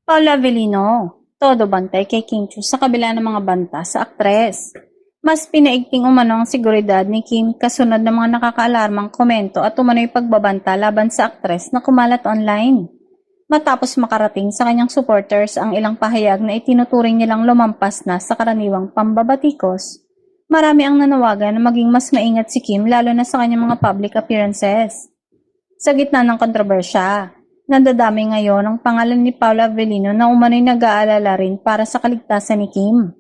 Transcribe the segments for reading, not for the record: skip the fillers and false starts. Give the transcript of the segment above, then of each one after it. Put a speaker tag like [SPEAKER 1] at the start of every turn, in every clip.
[SPEAKER 1] Paula Avellino, todo bantay kay Kim Chiu sa kabila ng mga banta sa aktres. Mas pinaigting umano ang seguridad ni Kim kasunod ng mga nakakaalarmang komento at umano'y pagbabanta laban sa aktres na kumalat online. Matapos makarating sa kanyang supporters ang ilang pahayag na itinuturing nilang lumampas na sa karaniwang pambabatikos, marami ang nanawagan na maging mas maingat si Kim lalo na sa kanyang mga public appearances. Sa gitna ng kontrobersya, nadadami ngayon ang pangalan ni Paula Avellino na umano'y nag-aalala rin para sa kaligtasan ni Kim.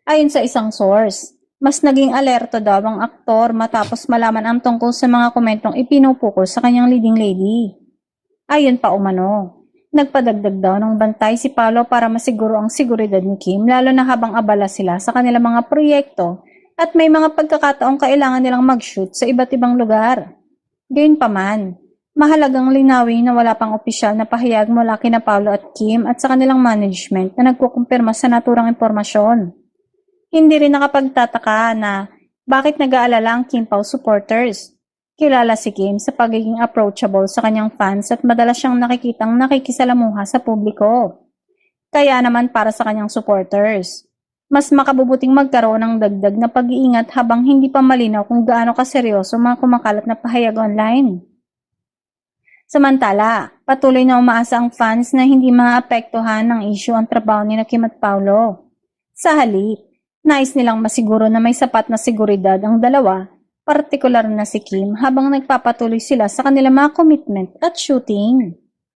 [SPEAKER 1] Ayon sa isang source, mas naging alerto daw ang aktor matapos malaman ang tungkol sa mga komentong ipinupukol sa kanyang leading lady. Ayon pa umano, nagpadagdag daw ng bantay si Paolo para masiguro ang seguridad ni Kim lalo na habang abala sila sa kanilang mga proyekto at may mga pagkakataong kailangan nilang mag-shoot sa iba't ibang lugar. Gayunpaman, mahalagang linawin na wala pang opisyal na pahayag mula kina Paolo at Kim at sa kanilang management na nagkukumpirma sa naturang impormasyon. Hindi rin nakapagtataka na bakit nag-aalala ang Kim Pao supporters. Kilala si Kim sa pagiging approachable sa kanyang fans at madalas siyang nakikitang nakikisalamuha sa publiko. Kaya naman para sa kanyang supporters, mas makabubuting magkaroon ng dagdag na pag-iingat habang hindi pa malinaw kung gaano kaseryoso mga kumakalat na pahayag online. Samantala, patuloy na umaasa ang fans na hindi maapektuhan ng issue ang trabaho ni Kim at Paolo. Sa halip, nais nilang masiguro na may sapat na seguridad ang dalawa, partikular na si Kim habang nagpapatuloy sila sa kanilang mga commitment at shooting.